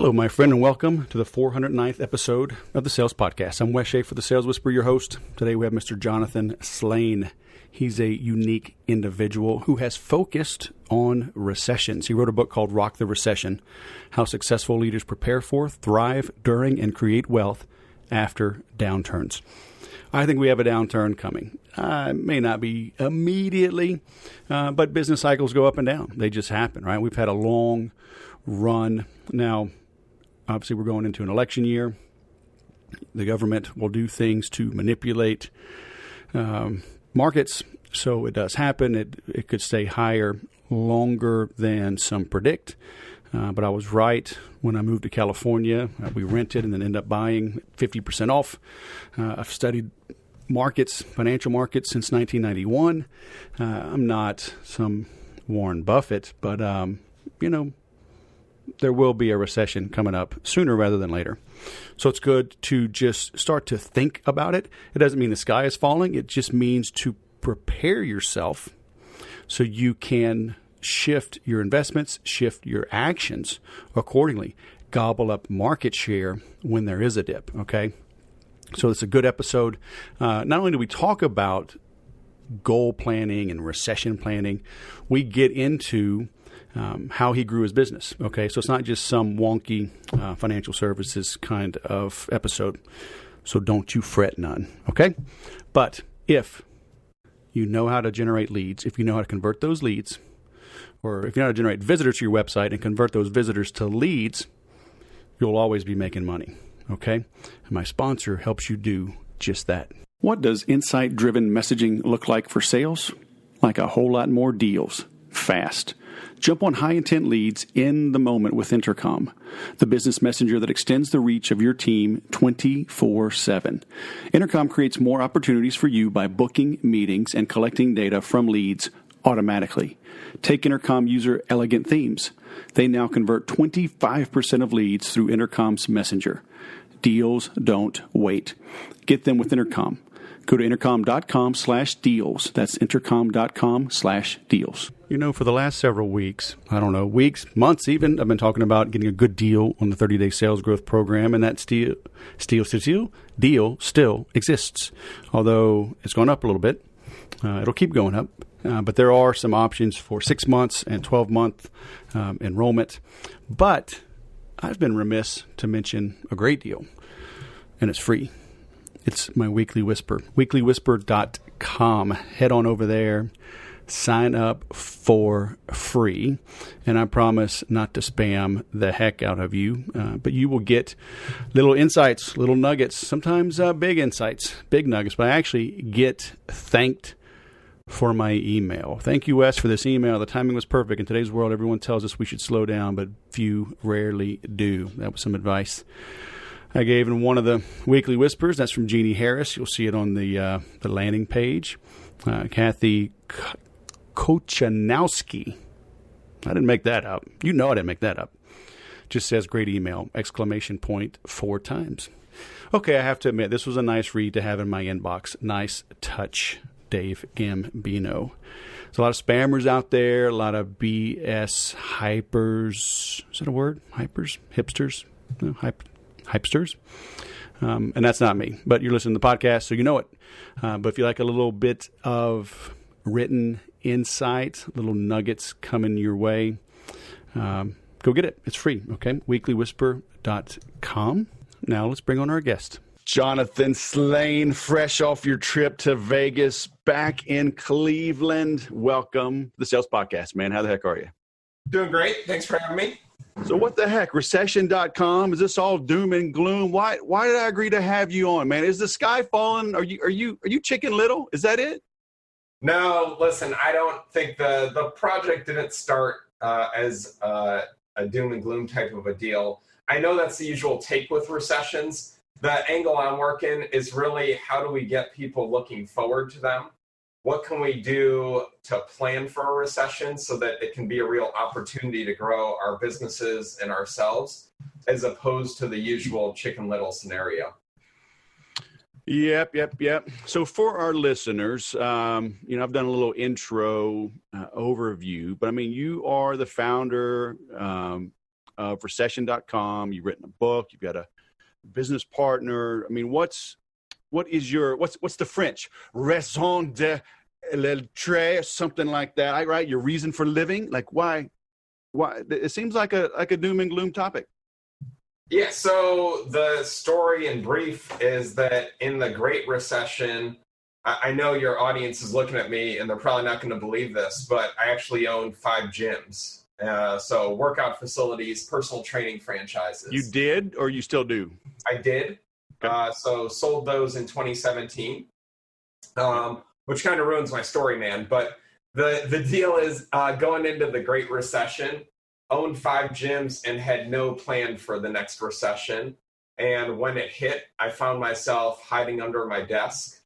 Hello, my friend, and welcome to the 409th episode of the Sales Podcast. I'm Wes Schaefer, the Sales Whisperer, your host. Today we have Mr. Jonathan Slane. He's a unique individual who has focused on recessions. He wrote a book called Rock the Recession, How Successful Leaders Prepare for, Thrive During, and Create Wealth After Downturns. I think we have a downturn coming. It may not be immediately, but business cycles go up and down. They just happen, right? We've had a long run. Now, obviously, we're going into an election year. The government will do things to manipulate markets, so it does happen. It could stay higher longer than some predict. But I was right when I moved to California. We rented and then ended up buying 50% off. I've studied markets, financial markets, since 1991. I'm not some Warren Buffett, but, there will be a recession coming up sooner rather than later. So it's good to just start to think about it. It doesn't mean the sky is falling. It just means to prepare yourself so you can shift your investments, shift your actions accordingly, gobble up market share when there is a dip, okay? So it's a good episode. Not only do we talk about goal planning and recession planning, we get into how he grew his business, okay? So it's not just some wonky financial services kind of episode. So don't you fret none, okay? But if you know how to generate leads, if you know how to convert those leads, or if you know how to generate visitors to your website and convert those visitors to leads, you'll always be making money, okay? And my sponsor helps you do just that. What does insight-driven messaging look like for sales? Like a whole lot more deals, fast. Jump on high-intent leads in the moment with Intercom, the business messenger that extends the reach of your team 24/7. Intercom creates more opportunities for you by booking meetings and collecting data from leads automatically. Take Intercom user Elegant Themes. They now convert 25% of leads through Intercom's messenger. Deals don't wait. Get them with Intercom. Go to intercom.com/deals. That's intercom.com/deals. You know, for the last several weeks, weeks, months even, I've been talking about getting a good deal on the 30-day sales growth program, and that deal still exists, although it's gone up a little bit. It'll keep going up. But there are some options for 6 months and 12-month enrollment. But I've been remiss to mention a great deal, and it's free. It's my Weekly Whisper, weeklywhisper.com. Head on over there, sign up for free, and I promise not to spam the heck out of you, but you will get little insights, little nuggets, sometimes big insights, big nuggets, but I actually get thanked for my email. Thank you, Wes, for this email. The timing was perfect. In today's world, everyone tells us we should slow down, but few rarely do. That was some advice I gave in one of the Weekly Whispers. That's from Jeannie Harris. You'll see it on the landing page. Kathy Kochanowski. I didn't make that up. You know I didn't make that up. Just says great email, ! 4 times. Okay, I have to admit, this was a nice read to have in my inbox. Nice touch, Dave Gambino. There's a lot of spammers out there, a lot of BS hypers. Is that a word? Hypers? Hipsters? No, hypsters. And that's not me, but you're listening to the podcast, so you know it. But if you like a little bit of written insight, little nuggets coming your way, go get it. It's free, okay? weeklywhisper.com. Now let's bring on our guest. Jonathan Slane, fresh off your trip to Vegas, back in Cleveland. Welcome to the Sales Podcast, man. How the heck are you? Doing great. Thanks for having me. So what the heck? Recession.com? Is this all doom and gloom? Why did I agree to have you on, man? Is the sky falling? Are you Chicken Little? Is that it? No, listen, I don't think the project didn't start as a doom and gloom type of a deal. I know that's the usual take with recessions. The angle I'm working is really how do we get people looking forward to them? What can we do to plan for a recession so that it can be a real opportunity to grow our businesses and ourselves, as opposed to the usual Chicken Little scenario? Yep. So for our listeners, I've done a little intro overview, but I mean, you are the founder of Recession.com. You've written a book. You've got a business partner. I mean, what's the French raison d'être, something like that, right? Your reason for living. Like why? It seems like a doom and gloom topic. Yeah. So the story in brief is that in the Great Recession, I know your audience is looking at me and they're probably not going to believe this, but I actually owned 5 gyms. So workout facilities, personal training franchises. You did, or you still do? I did. Okay. So sold those in 2017, which kind of ruins my story, man. But the deal is going into the Great Recession, owned 5 gyms and had no plan for the next recession. And when it hit, I found myself hiding under my desk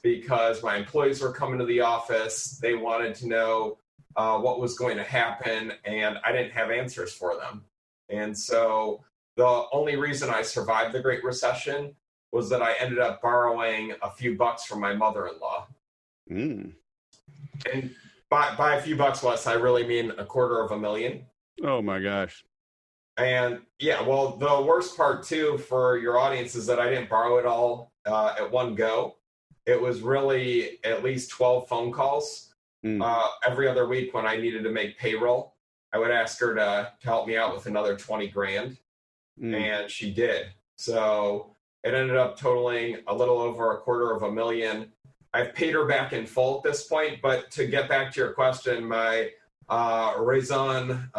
because my employees were coming to the office. They wanted to know what was going to happen, and I didn't have answers for them. And so the only reason I survived the Great Recession was that I ended up borrowing a few bucks from my mother-in-law. And by a few bucks, Wes, I really mean $250,000. Oh my gosh. And yeah, well, the worst part too for your audience is that I didn't borrow it all at one go. It was really at least 12 phone calls every other week when I needed to make payroll. I would ask her to help me out with another 20 grand. And she did. So it ended up totaling a little over $250,000. I've paid her back in full at this point, but to get back to your question, my raison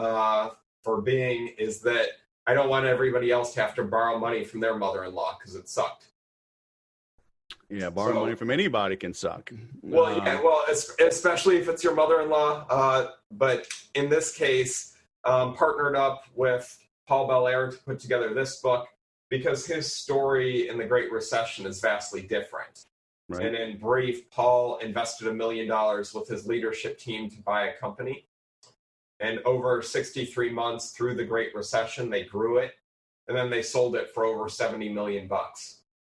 for being is that I don't want everybody else to have to borrow money from their mother-in-law because it sucked. Yeah, borrowing money from anybody can suck. Well, yeah, well, especially if it's your mother-in-law. But in this case, partnered up with Paul Belair to put together this book because his story in the Great Recession is vastly different. Right. And in brief, Paul invested $1 million with his leadership team to buy a company. And over 63 months through the Great Recession, they grew it. And then they sold it for over $70 million.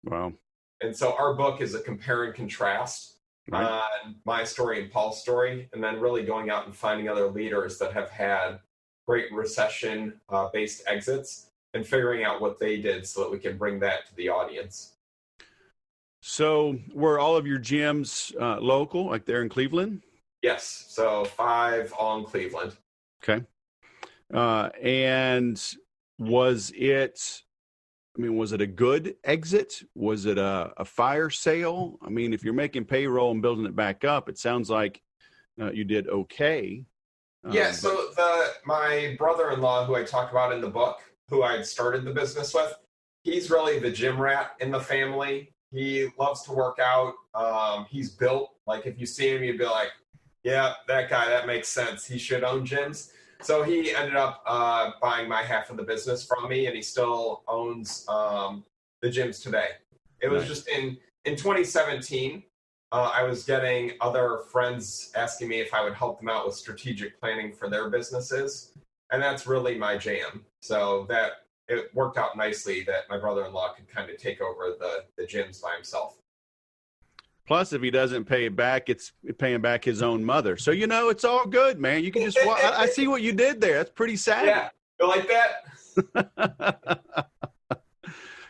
Wow. And so our book is a compare and contrast on my story and Paul's story, and then really going out and finding other leaders that have had Great Recession-based exits and figuring out what they did so that we can bring that to the audience. So were all of your gyms local, like they're in Cleveland? Yes. So 5 all in Cleveland. Okay. And was it a good exit? Was it a fire sale? I mean, if you're making payroll and building it back up, it sounds like you did okay. Yeah, so my brother-in-law, who I talk about in the book, who I started the business with, he's really the gym rat in the family. He loves to work out. He's built, like if you see him, you'd be like, yeah, that guy, that makes sense. He should own gyms. So he ended up buying my half of the business from me, and he still owns the gyms today. It was just in 2017, I was getting other friends asking me if I would help them out with strategic planning for their businesses, and that's really my jam. So that it worked out nicely that my brother-in-law could kind of take over the gyms by himself. Plus, if he doesn't pay it back, it's paying back his own mother. So, it's all good, man. You can just I see what you did there. That's pretty sad. Yeah, you like that?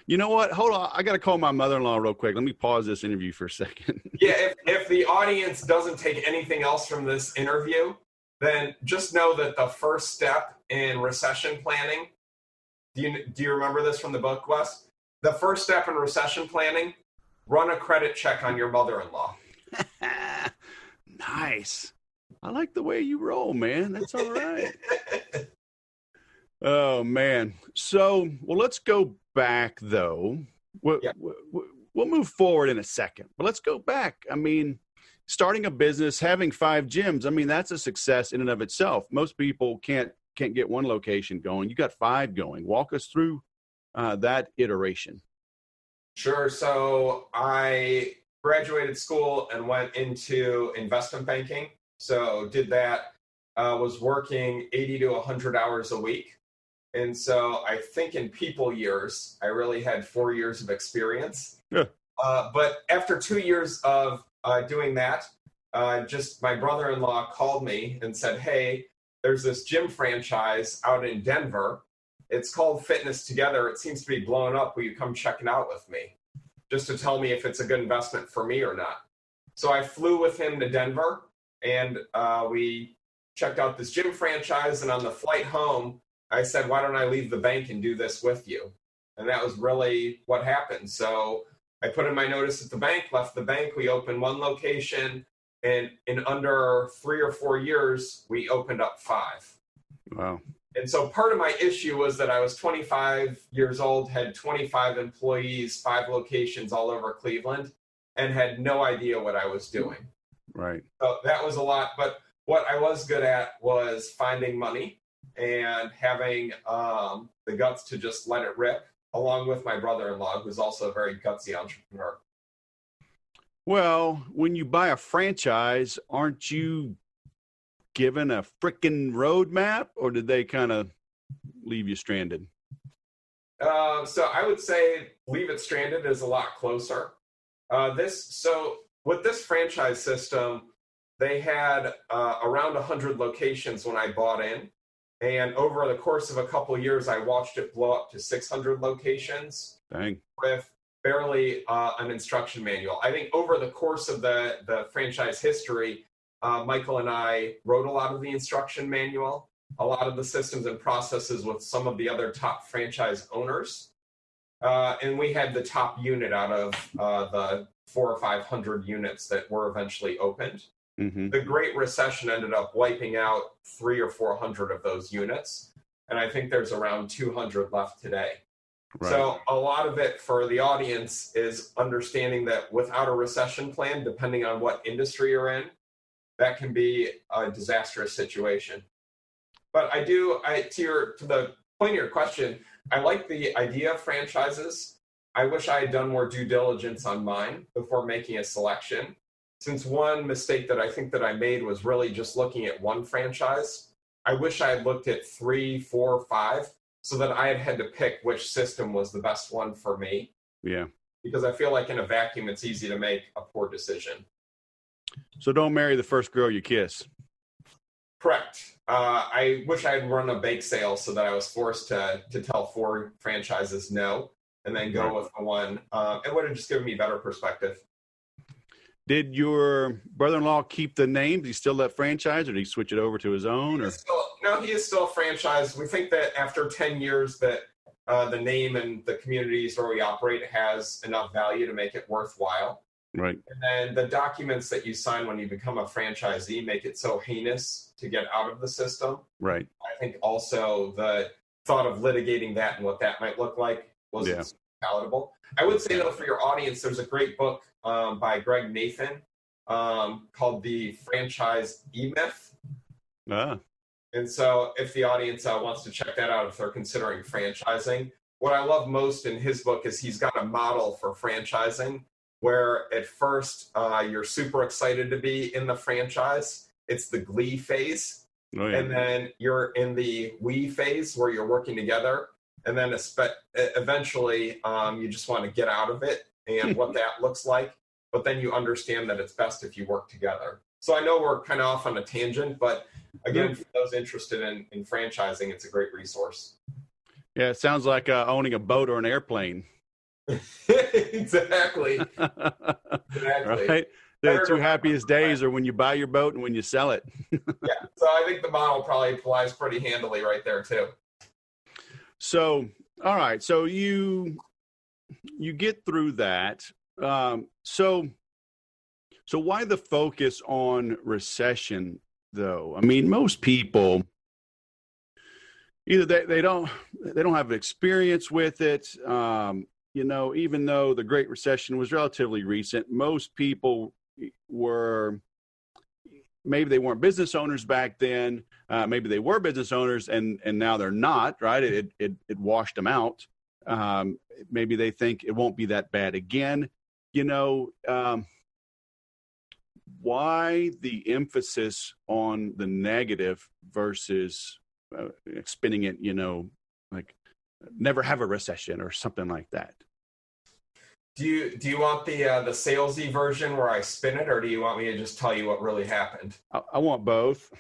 You know what? Hold on. I got to call my mother-in-law real quick. Let me pause this interview for a second. Yeah, if the audience doesn't take anything else from this interview, then just know that the first step in recession planning, do you remember this from the book, Wes? The first step in recession planning, run a credit check on your mother-in-law. Nice. I like the way you roll, man. That's all right. Oh, man. So, well, let's go back, though. We'll move forward in a second. But let's go back. I mean, starting a business, having 5 gyms, I mean, that's a success in and of itself. Most people can't get one location going. You got 5 going. Walk us through that iteration. Sure. So I graduated school and went into investment banking. So did that, was working 80 to 100 hours a week. And so I think in people years, I really had 4 years of experience. Yeah. But after 2 years of doing that, just my brother-in-law called me and said, hey, there's this gym franchise out in Denver. It's called Fitness Together. It seems to be blowing up. Will you come check it out with me? Just to tell me if it's a good investment for me or not. So I flew with him to Denver, and we checked out this gym franchise. And on the flight home, I said, why don't I leave the bank and do this with you? And that was really what happened. So I put in my notice at the bank, left the bank. We opened one location, and in under 3 or 4 years, we opened up 5. Wow. And so part of my issue was that I was 25 years old, had 25 employees, 5 locations all over Cleveland, and had no idea what I was doing. Right. So that was a lot. But what I was good at was finding money and having the guts to just let it rip, along with my brother-in-law, who's also a very gutsy entrepreneur. Well, when you buy a franchise, aren't you given a frickin' roadmap, or did they kind of leave you stranded? So I would say leave it stranded is a lot closer. So with this franchise system, they had around 100 locations when I bought in. And over the course of a couple of years, I watched it blow up to 600 locations. Dang. With barely an instruction manual. I think over the course of the franchise history, Michael and I wrote a lot of the instruction manual, a lot of the systems and processes with some of the other top franchise owners. And we had the top unit out of the 400 or 500 units that were eventually opened. Mm-hmm. The Great Recession ended up wiping out 300 or 400 of those units. And I think there's around 200 left today. Right. So a lot of it for the audience is understanding that without a recession plan, depending on what industry you're in, that can be a disastrous situation. But to the point of your question, I like the idea of franchises. I wish I had done more due diligence on mine before making a selection. Since one mistake that I think that I made was really just looking at one franchise. I wish I had looked at 3, 4, 5, so that I had to pick which system was the best one for me. Yeah. Because I feel like in a vacuum, it's easy to make a poor decision. So don't marry the first girl you kiss. Correct. I wish I had run a bake sale so that I was forced to tell 4 franchises no, and then go with the one. It would have just given me better perspective. Did your brother-in-law keep the name? Did he still that franchise, or did he switch it over to his own? He is still a franchise. We think that after 10 years that the name and the communities where we operate has enough value to make it worthwhile. Right. And then the documents that you sign when you become a franchisee make it so heinous to get out of the system. Right. I think also the thought of litigating that and what that might look like wasn't palatable. I would say, though, for your audience, there's a great book by Greg Nathan called The Franchise E-Myth. And so if the audience wants to check that out, if they're considering franchising, what I love most in his book is he's got a model for franchising where at first you're super excited to be in the franchise. It's the glee phase. Oh, yeah. And then you're in the we phase where you're working together. And then eventually you just want to get out of it and what that looks like. But then you understand that it's best if you work together. So I know we're kind of off on a tangent, but again, for those interested in franchising, it's a great resource. Yeah, it sounds like owning a boat or an airplane. Exactly. Right? The 2 happiest days are when you buy your boat and when you sell it. Yeah, so I think the model probably applies pretty handily right there too. So, all right. So you get through that. So why the focus on recession, though? I mean, most people either they don't have experience with it. Even though the Great Recession was relatively recent, most people maybe they weren't business owners back then. Maybe they were business owners and now they're not, right? It washed them out. Maybe they think it won't be that bad again. Why the emphasis on the negative versus spinning it, like never have a recession or something like that? Do you want the salesy version where I spin it, or do you want me to just tell you what really happened? I want both.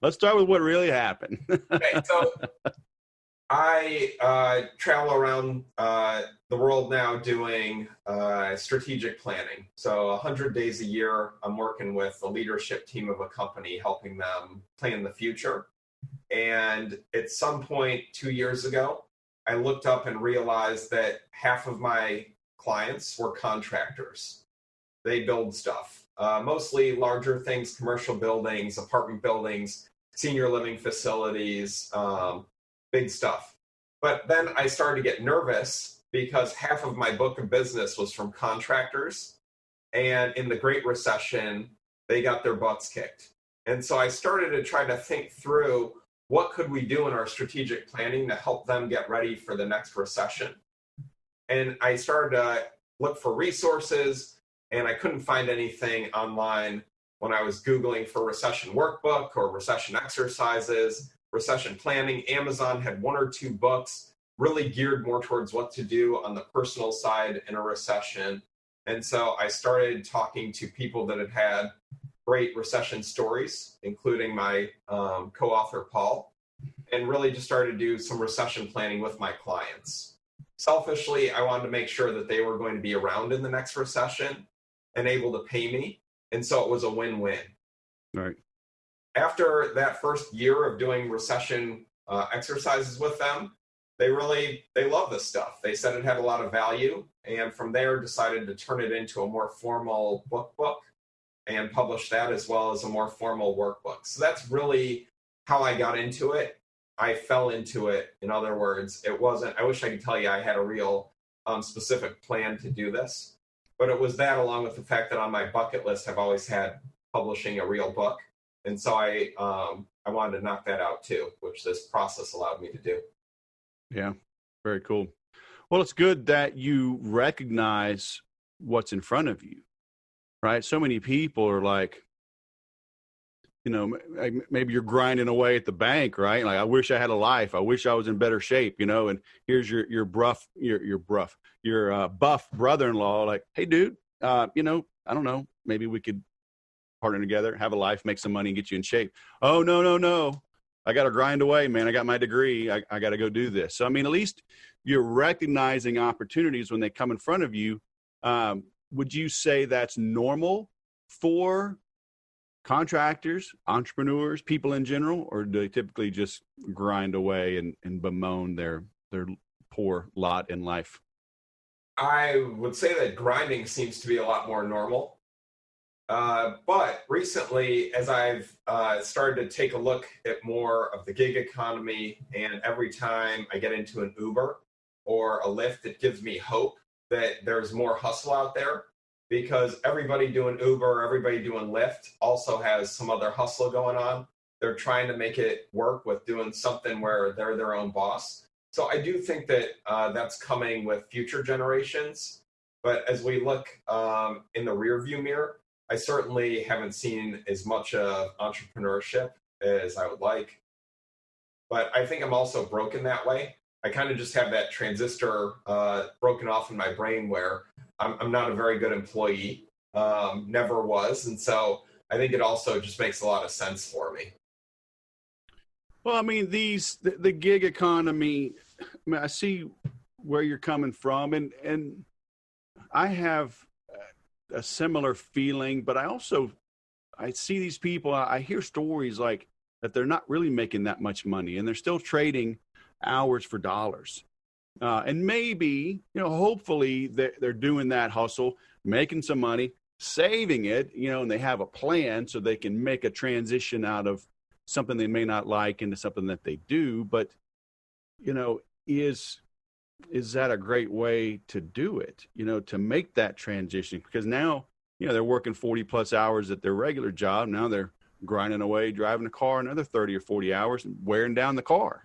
Let's start with what really happened. Okay, so I travel around the world now doing strategic planning. So 100 days a year, I'm working with the leadership team of a company, helping them plan the future. And at some point 2 years ago, I looked up and realized that half of my clients were contractors. They build stuff, mostly larger things, commercial buildings, apartment buildings, senior living facilities, big stuff. But then I started to get nervous because half of my book of business was from contractors. And in the Great Recession, they got their butts kicked. And so I started to try to think through what could we do in our strategic planning to help them get ready for the next recession. And I started to look for resources, and I couldn't find anything online when I was Googling for recession workbook or recession exercises, recession planning. Amazon had one or two books really geared more towards what to do on the personal side in a recession. And so I started talking to people that had had great recession stories, including my co-author, Paul, and really just started to do some recession planning with my clients. Selfishly, I wanted to make sure that they were going to be around in the next recession and able to pay me. And so it was a win-win. Right. After that first year of doing recession exercises with them, they love this stuff. They said it had a lot of value, and from there decided to turn it into a more formal book and publish that as well as a more formal workbook. So that's really how I got into it. I fell into it. In other words, it wasn't, I wish I could tell you I had a real specific plan to do this, but it was that, along with the fact that on my bucket list, I've always had publishing a real book. And so I wanted to knock that out too, which this process allowed me to do. Yeah, very cool. Well, it's good that you recognize what's in front of you, right? So many people are like, you know, maybe you're grinding away at the bank, right? Like, I wish I had a life. I wish I was in better shape, you know, and here's your buff brother-in-law, like, hey, dude, you know, I don't know, maybe we could partner together, have a life, make some money, and get you in shape. Oh, no. I got to grind away, man. I got my degree. I got to go do this. So, I mean, at least you're recognizing opportunities when they come in front of you. Would you say that's normal for contractors, entrepreneurs, people in general, or do they typically just grind away and bemoan their poor lot in life? I would say that grinding seems to be a lot more normal. But recently, as I've started to take a look at more of the gig economy, and every time I get into an Uber or a Lyft, it gives me hope that there's more hustle out there, because everybody doing Uber, everybody doing Lyft also has some other hustle going on. They're trying to make it work with doing something where they're their own boss. So I do think that that's coming with future generations. But as we look in the rearview mirror, I certainly haven't seen as much of entrepreneurship as I would like. But I think I'm also broken that way. I kind of just have that transistor broken off in my brain where I'm not a very good employee, never was. And so I think it also just makes a lot of sense for me. Well, I mean, the gig economy, I mean, I see where you're coming from, and I have a similar feeling, but I see these people, I hear stories like that they're not really making that much money, and they're still trading hours for dollars. And maybe, you know, hopefully they're doing that hustle, making some money, saving it, you know, and they have a plan so they can make a transition out of something they may not like into something that they do. But, you know, is that a great way to do it, you know, to make that transition? Because now, you know, they're working 40 plus hours at their regular job. Now they're grinding away, driving a car another 30 or 40 hours and wearing down the car.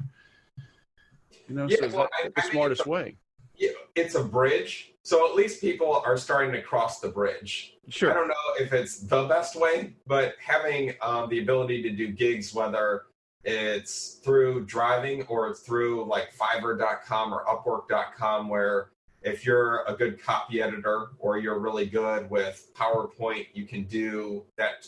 You know, Yeah, so well, that's the smartest way. Yeah, it's a bridge. So at least people are starting to cross the bridge. Sure. I don't know if it's the best way, but having the ability to do gigs, whether it's through driving or it's through like Fiverr.com or Upwork.com, where if you're a good copy editor or you're really good with PowerPoint, you can do that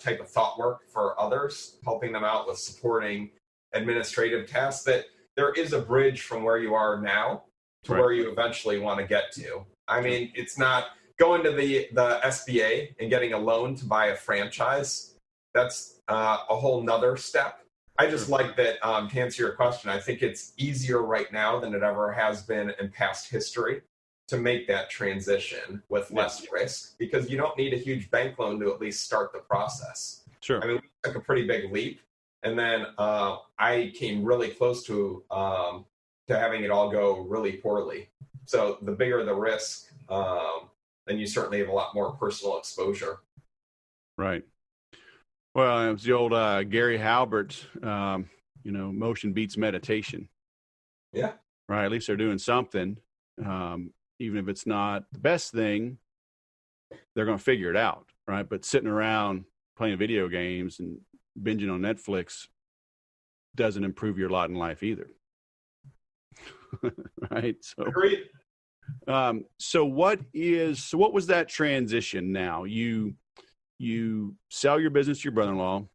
type of thought work for others, helping them out with supporting administrative tasks that there is a bridge from where you are now to Right. where you eventually want to get to. I mean, it's not going to the SBA and getting a loan to buy a franchise. That's a whole nother step. I just like that, to answer your question, I think it's easier right now than it ever has been in past history to make that transition with less risk, because you don't need a huge bank loan to at least start the process. Sure. I mean, we took a pretty big leap, and then I came really close to having it all go really poorly. So the bigger the risk, then you certainly have a lot more personal exposure. Right. Well, it was the old Gary Halbert, motion beats meditation. Yeah. Right. At least they're doing something. Even if it's not the best thing, they're going to figure it out. Right. But sitting around playing video games and binging on Netflix doesn't improve your lot in life either. Right. So, agreed. So what was that transition now? You sell your business to your brother-in-law.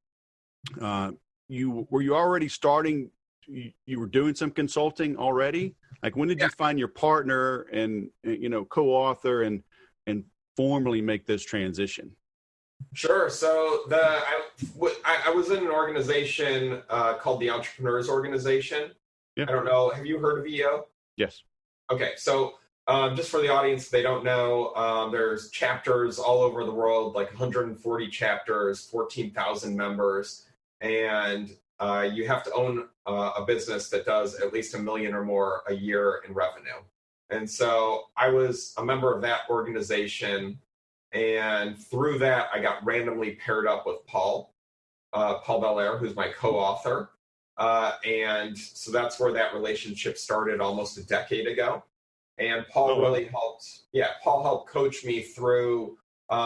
Were you already starting? You were doing some consulting already. Like, when did you find your partner and co-author and formally make this transition? Sure. So I was in an organization called the Entrepreneurs Organization. Yeah. I don't know. Have you heard of EO? Yes. Okay. So just for the audience, they don't know, there's chapters all over the world, like 140 chapters, 14,000 members, and you have to own a business that does at least $1 million or more a year in revenue. And so I was a member of that organization, and through that, I got randomly paired up with Paul Belair, who's my co-author. And so that's where that relationship started almost a decade ago. And Paul really helped. Yeah, Paul helped coach me through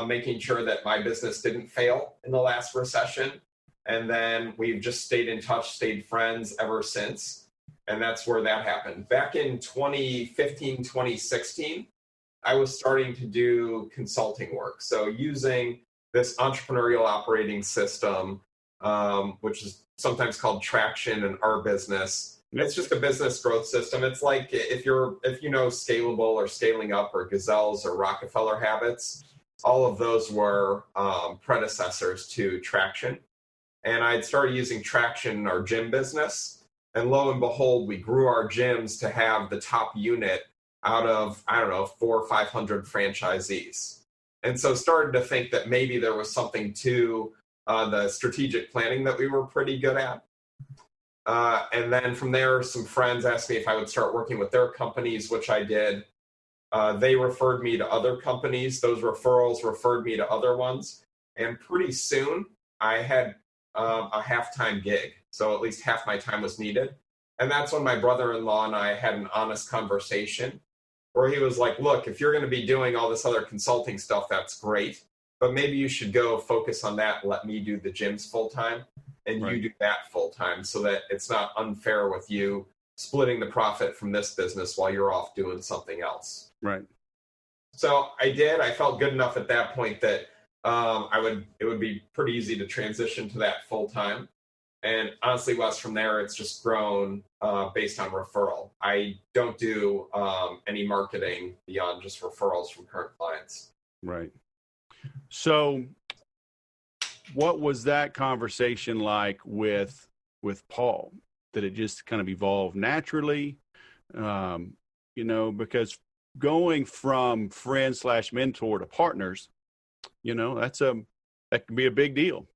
making sure that my business didn't fail in the last recession. And then we've just stayed in touch, stayed friends ever since. And that's where that happened. Back in 2015, 2016, I was starting to do consulting work. So using this entrepreneurial operating system, which is sometimes called Traction in our business. It's just a business growth system. It's like if you know Scalable or Scaling Up or Gazelles or Rockefeller Habits, all of those were predecessors to Traction. And I'd started using Traction in our gym business. And lo and behold, we grew our gyms to have the top unit out of, 400 or 500 franchisees. And so started to think that maybe there was something to the strategic planning that we were pretty good at. And then from there, some friends asked me if I would start working with their companies, which I did. They referred me to other companies. Those referrals referred me to other ones. And pretty soon, I had a half-time gig. So at least half my time was needed. And that's when my brother-in-law and I had an honest conversation where he was like, look, if you're going to be doing all this other consulting stuff, that's great. But maybe you should go focus on that and let me do the gyms full-time. And you do that full time so that it's not unfair with you splitting the profit from this business while you're off doing something else. Right. So I did. I felt good enough at that point that it would be pretty easy to transition to that full time. And honestly, Wes, from there, it's just grown based on referral. I don't do any marketing beyond just referrals from current clients. Right. So what was that conversation like with Paul? Did it just kind of evolve naturally? Because going from friend/mentor to partners, that can be a big deal.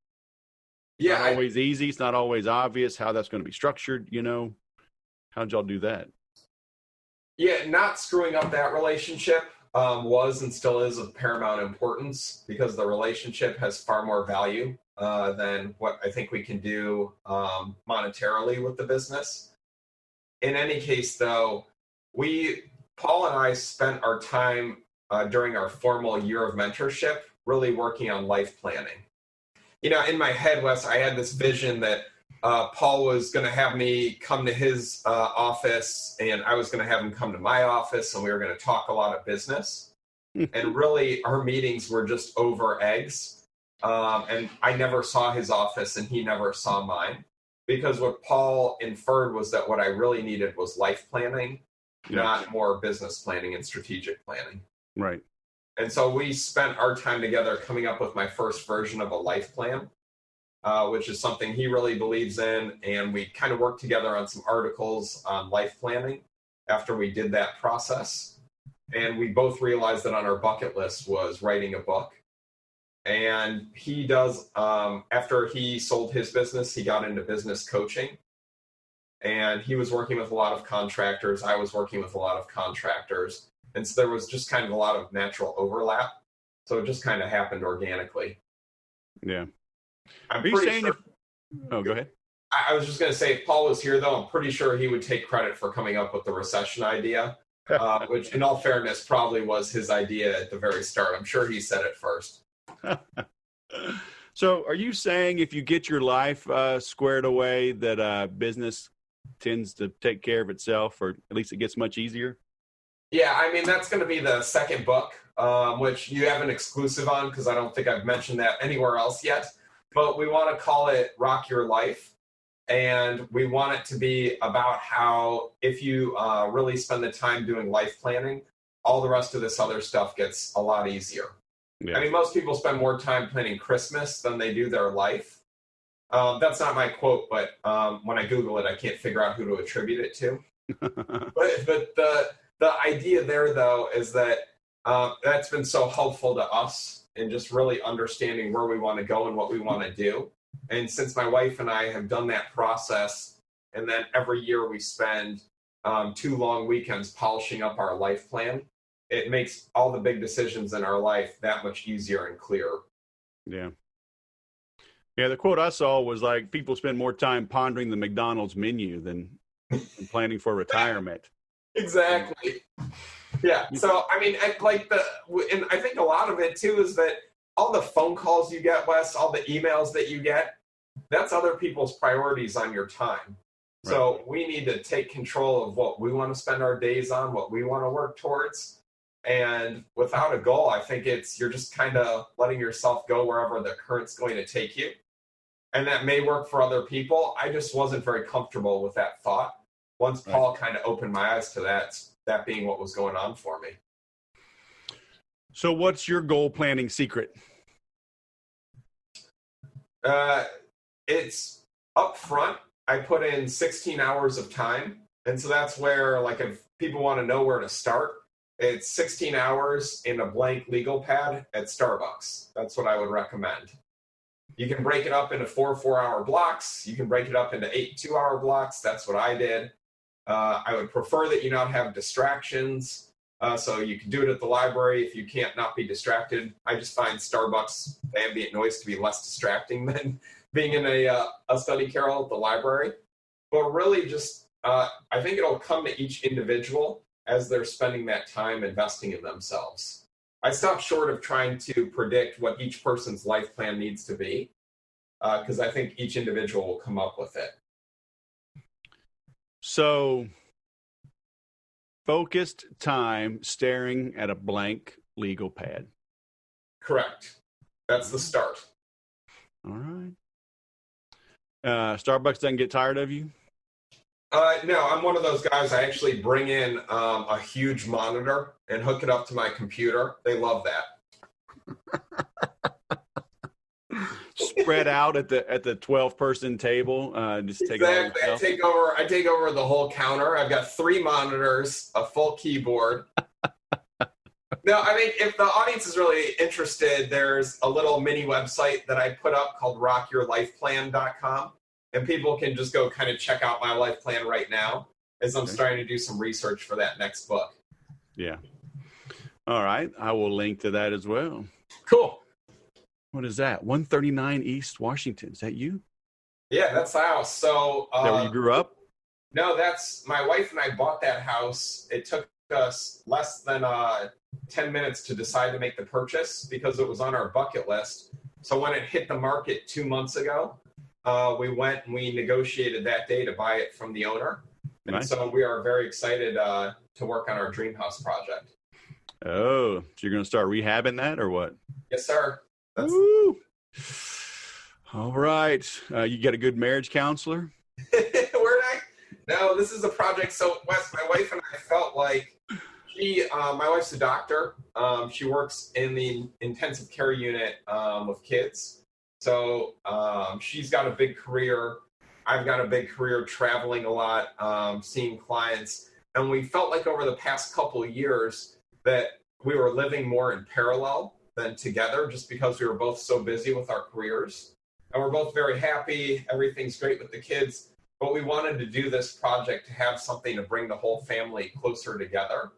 Yeah, not always easy. It's not always obvious how that's going to be structured. How'd y'all do that? Yeah, not screwing up that relationship was and still is of paramount importance, because the relationship has far more value than what I think we can do monetarily with the business. In any case, though, Paul and I spent our time during our formal year of mentorship really working on life planning. In my head, Wes, I had this vision that Paul was going to have me come to his office, and I was going to have him come to my office, and we were going to talk a lot of business. And really, our meetings were just over eggs. And I never saw his office, and he never saw mine, because what Paul inferred was that what I really needed was life planning, not more business planning and strategic planning. Right. And so we spent our time together coming up with my first version of a life plan, which is something he really believes in. And we kind of worked together on some articles on life planning after we did that process. And we both realized that on our bucket list was writing a book. And he does, after he sold his business, he got into business coaching. And he was working with a lot of contractors. I was working with a lot of contractors. And so there was just kind of a lot of natural overlap. So it just kind of happened organically. Yeah. I'm pretty sure. Oh, go ahead. I was just going to say, if Paul was here, though, I'm pretty sure he would take credit for coming up with the recession idea, which, in all fairness, probably was his idea at the very start. I'm sure he said it first. So are you saying if you get your life squared away that business tends to take care of itself, or at least it gets much easier? Yeah, I mean, that's going to be the second book, which you have an exclusive on because I don't think I've mentioned that anywhere else yet. But we want to call it Rock Your Life. And we want it to be about how if you really spend the time doing life planning, all the rest of this other stuff gets a lot easier. Yeah. I mean, most people spend more time planning Christmas than they do their life. That's not my quote, but when I Google it, I can't figure out who to attribute it to. but the idea there, though, is that that's been so helpful to us in just really understanding where we want to go and what we want to do. And since my wife and I have done that process, and then every year we spend 2 long weekends polishing up our life plan, it makes all the big decisions in our life that much easier and clearer. Yeah. Yeah, the quote I saw was like, people spend more time pondering the McDonald's menu than planning for retirement. Exactly. Yeah. So, I mean, and I think a lot of it, too, is that all the phone calls you get, Wes, all the emails that you get, that's other people's priorities on your time. Right. So we need to take control of what we want to spend our days on, what we want to work towards. And without a goal, I think you're just kind of letting yourself go wherever the current's going to take you. And that may work for other people. I just wasn't very comfortable with that thought. Once Paul kind of opened my eyes to that being what was going on for me. So what's your goal planning secret? It's up front. I put in 16 hours of time. And so that's where, like, if people want to know where to start, it's 16 hours in a blank legal pad at Starbucks. That's what I would recommend. You can break it up into 4 4-hour blocks. You can break it up into 8 2-hour blocks. That's what I did. I would prefer that you not have distractions. So you can do it at the library if you can't not be distracted. I just find Starbucks ambient noise to be less distracting than being in a study carrel at the library. But really just, I think it'll come to each individual as they're spending that time investing in themselves. I stop short of trying to predict what each person's life plan needs to be, because I think each individual will come up with it. So, focused time staring at a blank legal pad. Correct. That's the start. All right. Starbucks doesn't get tired of you? No, I'm one of those guys. I actually bring in a huge monitor and hook it up to my computer. They love that. Spread out at the 12-person table. Just take exactly. It all I take over the whole counter. I've got 3 monitors, a full keyboard. No, I mean, if the audience is really interested, there's a little mini website that I put up called rockyourlifeplan.com. And people can just go kind of check out my life plan right now as I'm starting to do some research for that next book. Yeah. All right. I will link to that as well. Cool. What is that? 139 East Washington. Is that you? Yeah, that's the house. So, is that where you grew up? No, that's my wife and I bought that house. It took us less than 10 minutes to decide to make the purchase because it was on our bucket list. So when it hit the market 2 months ago, we went and we negotiated that day to buy it from the owner. And nice. So we are very excited to work on our dream house project. Oh, so you're going to start rehabbing that or what? Yes, sir. Woo! All right. You got a good marriage counselor? No, this is a project. So Wes, my wife and I felt like my wife's a doctor. She works in the intensive care unit with kids. So she's got a big career. I've got a big career traveling a lot, seeing clients. And we felt like over the past couple of years that we were living more in parallel than together just because we were both so busy with our careers. And we're both very happy. Everything's great with the kids. But we wanted to do this project to have something to bring the whole family closer together.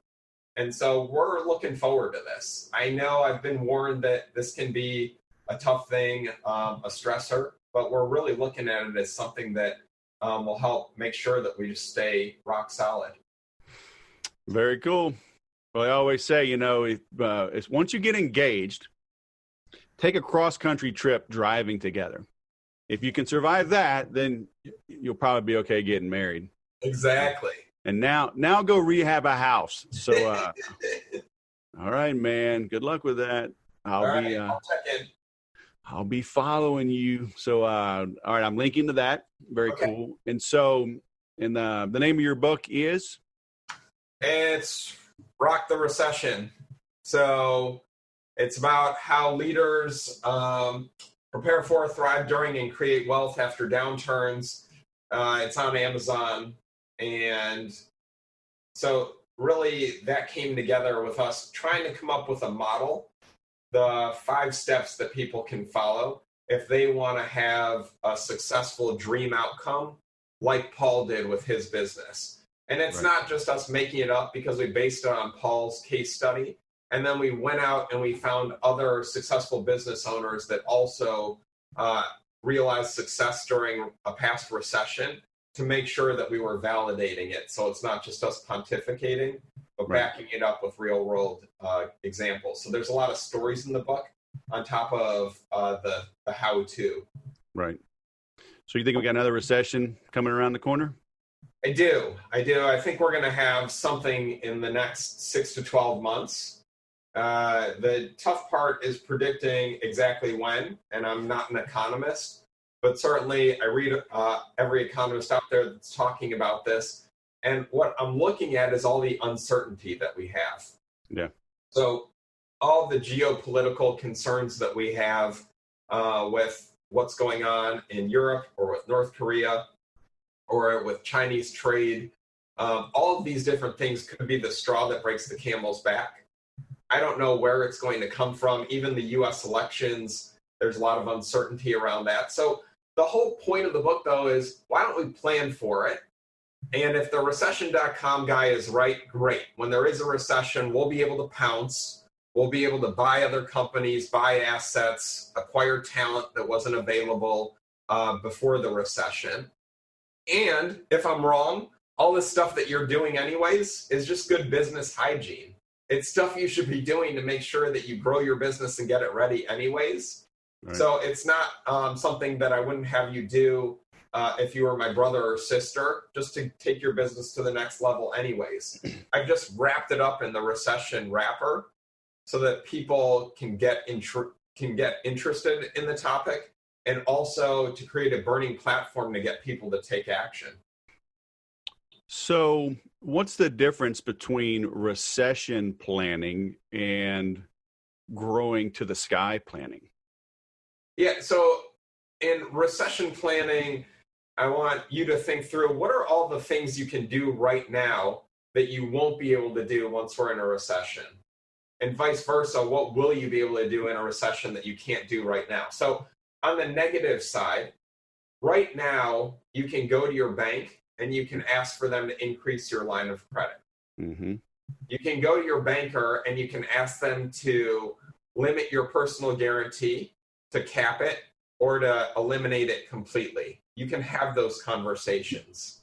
And so we're looking forward to this. I know I've been warned that this can be a tough thing, a stressor, but we're really looking at it as something that will help make sure that we just stay rock solid. Very cool. Well, I always say, it's once you get engaged, take a cross-country trip driving together. If you can survive that, then you'll probably be okay getting married. Exactly. And now go rehab a house. So, all right, man. Good luck with that. I'll check in. I'll be following you. So, all right, I'm linking to that. Very cool. And so, and the name of your book is? It's Rock the Recession. So it's about how leaders prepare for, thrive during, and create wealth after downturns. It's on Amazon. And so really that came together with us trying to come up with a model, the 5 steps that people can follow if they want to have a successful dream outcome like Paul did with his business. And it's not just us making it up because we based it on Paul's case study. And then we went out and we found other successful business owners that also realized success during a past recession to make sure that we were validating it. So it's not just us pontificating, but backing it up with real world examples. So there's a lot of stories in the book on top of the how-to. Right. So you think we got another recession coming around the corner? I do. I think we're going to have something in the next 6 to 12 months. The tough part is predicting exactly when, and I'm not an economist, but certainly I read every economist out there that's talking about this. And what I'm looking at is all the uncertainty that we have. Yeah. So all the geopolitical concerns that we have with what's going on in Europe or with North Korea or with Chinese trade, all of these different things could be the straw that breaks the camel's back. I don't know where it's going to come from. Even the U.S. elections, there's a lot of uncertainty around that. So the whole point of the book, though, is why don't we plan for it? And if the recession.com guy is right, great. When there is a recession, we'll be able to pounce. We'll be able to buy other companies, buy assets, acquire talent that wasn't available before the recession. And if I'm wrong, all this stuff that you're doing anyways is just good business hygiene. It's stuff you should be doing to make sure that you grow your business and get it ready anyways. Right. So it's not something that I wouldn't have you do if you were my brother or sister, just to take your business to the next level anyways. I've just wrapped it up in the recession wrapper so that people can get interested in the topic, and also to create a burning platform to get people to take action. So what's the difference between recession planning and growing to the sky planning? Yeah, so in recession planning, I want you to think through what are all the things you can do right now that you won't be able to do once we're in a recession? And vice versa, what will you be able to do in a recession that you can't do right now? So on the negative side, right now, you can go to your bank and you can ask for them to increase your line of credit. Mm-hmm. You can go to your banker and you can ask them to limit your personal guarantee, to cap it, or to eliminate it completely. You can have those conversations.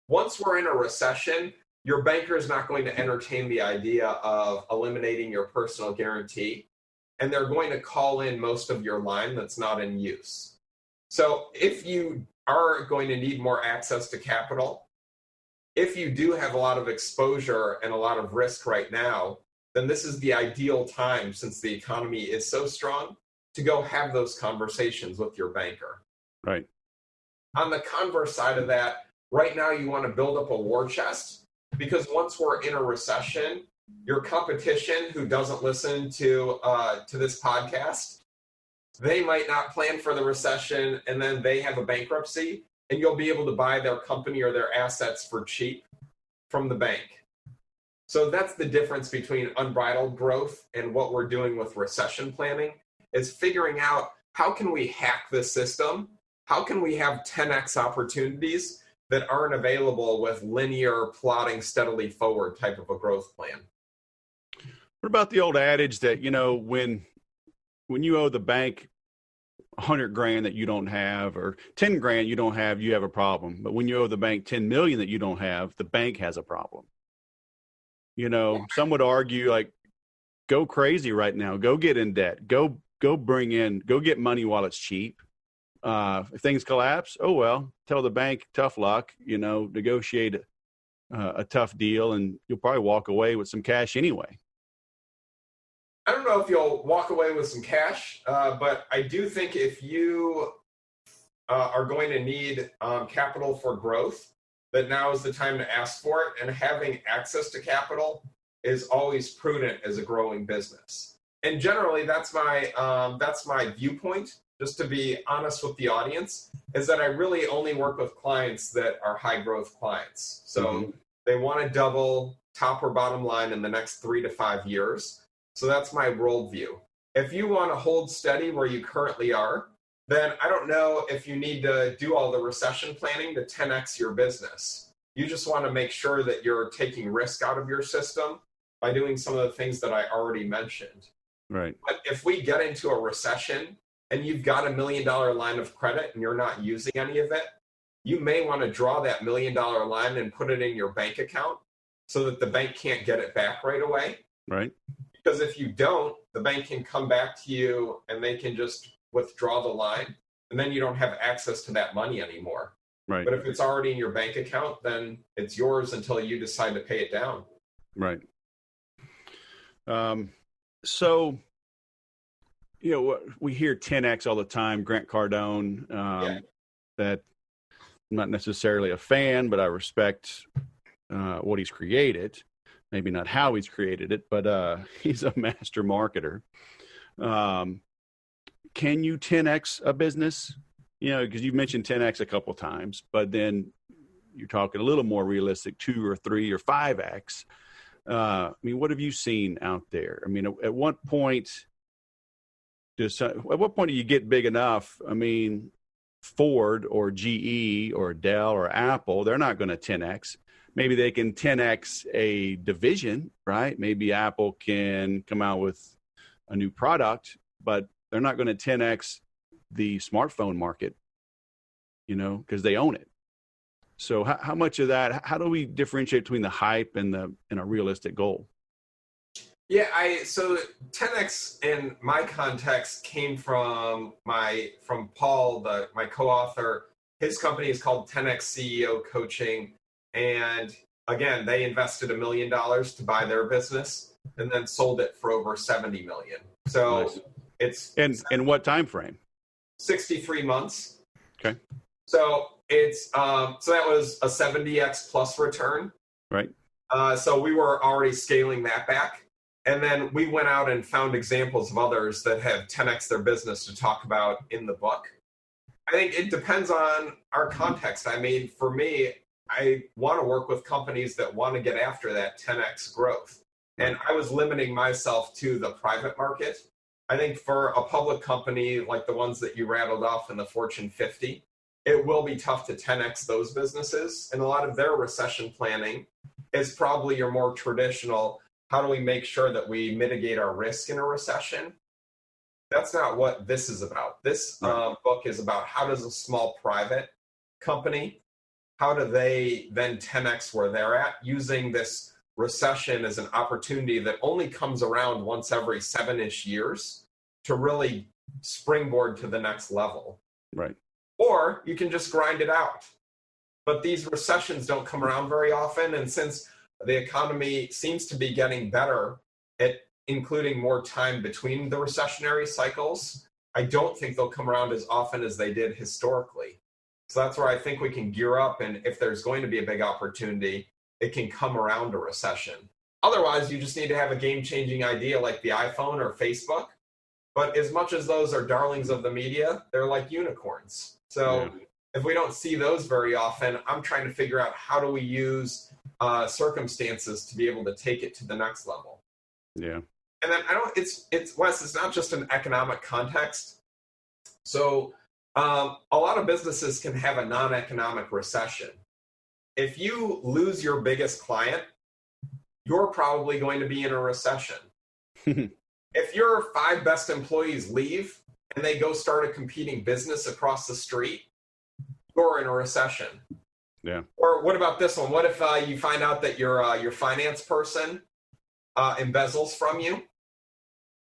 Once we're in a recession, your banker is not going to entertain the idea of eliminating your personal guarantee, and they're going to call in most of your line that's not in use. So if you are going to need more access to capital, if you do have a lot of exposure and a lot of risk right now, then this is the ideal time, since the economy is so strong, to go have those conversations with your banker. Right. On the converse side of that, right now you want to build up a war chest, because once we're in a recession, your competition who doesn't listen to this podcast, they might not plan for the recession, and then they have a bankruptcy, and you'll be able to buy their company or their assets for cheap from the bank. So that's the difference between unbridled growth and what we're doing with recession planning, is figuring out how can we hack the system? How can we have 10x opportunities that aren't available with linear plotting steadily forward type of a growth plan? What about the old adage that, when you owe the bank $100,000 that you don't have, or $10,000 you don't have, you have a problem. But when you owe the bank $10 million that you don't have, the bank has a problem. Some would argue, like, go crazy right now. Go get in debt. Go get money while it's cheap. If things collapse, oh well, tell the bank tough luck. Negotiate a tough deal, and you'll probably walk away with some cash anyway. I don't know if you'll walk away with some cash, but I do think if you are going to need capital for growth, that now is the time to ask for it. And having access to capital is always prudent as a growing business. And generally, that's my viewpoint. Just to be honest with the audience, is that I really only work with clients that are high growth clients. So they want to double top or bottom line in the next 3 to 5 years. So that's my worldview. If you want to hold steady where you currently are, then I don't know if you need to do all the recession planning to 10x your business. You just want to make sure that you're taking risk out of your system by doing some of the things that I already mentioned. Right. But if we get into a recession and you've got $1 million line of credit and you're not using any of it, you may want to draw that $1 million line and put it in your bank account so that the bank can't get it back right away. Right. Because if you don't, the bank can come back to you and they can just withdraw the line, and then you don't have access to that money anymore. Right. But if it's already in your bank account, then it's yours until you decide to pay it down. Right. So, we hear 10x all the time. Grant Cardone, that I'm not necessarily a fan, but I respect what he's created. Maybe not how he's created it, but he's a master marketer. Can you 10x a business? Because you've mentioned 10x a couple times, but then you're talking a little more realistic, 2 or 3 or 5x. What have you seen out there? At what point do you get big enough? Ford or GE or Dell or Apple, they're not going to 10x. Maybe they can 10x a division, right? Maybe Apple can come out with a new product, but they're not going to 10x the smartphone market, because they own it. So how much of that, how do we differentiate between the hype and a realistic goal? Yeah, so 10x in my context came from Paul, my co-author. His company is called 10x CEO Coaching. And again, they invested $1 million to buy their business and then sold it for over $70 million. So nice. It's in what time frame? 63 months. Okay. So it's so that was a 70x plus return. Right. So we were already scaling that back, and then we went out and found examples of others that have 10x their business to talk about in the book. I think it depends on our context. For me, I want to work with companies that want to get after that 10x growth. And I was limiting myself to the private market. I think for a public company like the ones that you rattled off in the Fortune 50, it will be tough to 10x those businesses. And a lot of their recession planning is probably your more traditional, how do we make sure that we mitigate our risk in a recession? That's not what this is about. This book is about how does a small private company, how do they then 10x where they're at, using this recession as an opportunity that only comes around once every 7-ish years to really springboard to the next level. Right. Or you can just grind it out. But these recessions don't come around very often. And since the economy seems to be getting better at including more time between the recessionary cycles, I don't think they'll come around as often as they did historically. So that's where I think we can gear up. And if there's going to be a big opportunity, it can come around a recession. Otherwise, you just need to have a game-changing idea like the iPhone or Facebook. But as much as those are darlings of the media, they're like unicorns. So if we don't see those very often, I'm trying to figure out how do we use circumstances to be able to take it to the next level. Yeah. And then it's Wes, it's not just an economic context. So a lot of businesses can have a non-economic recession. If you lose your biggest client, you're probably going to be in a recession. If your 5 best employees leave and they go start a competing business across the street, you're in a recession. Yeah. Or what about this one? What if you find out that your finance person embezzles from you?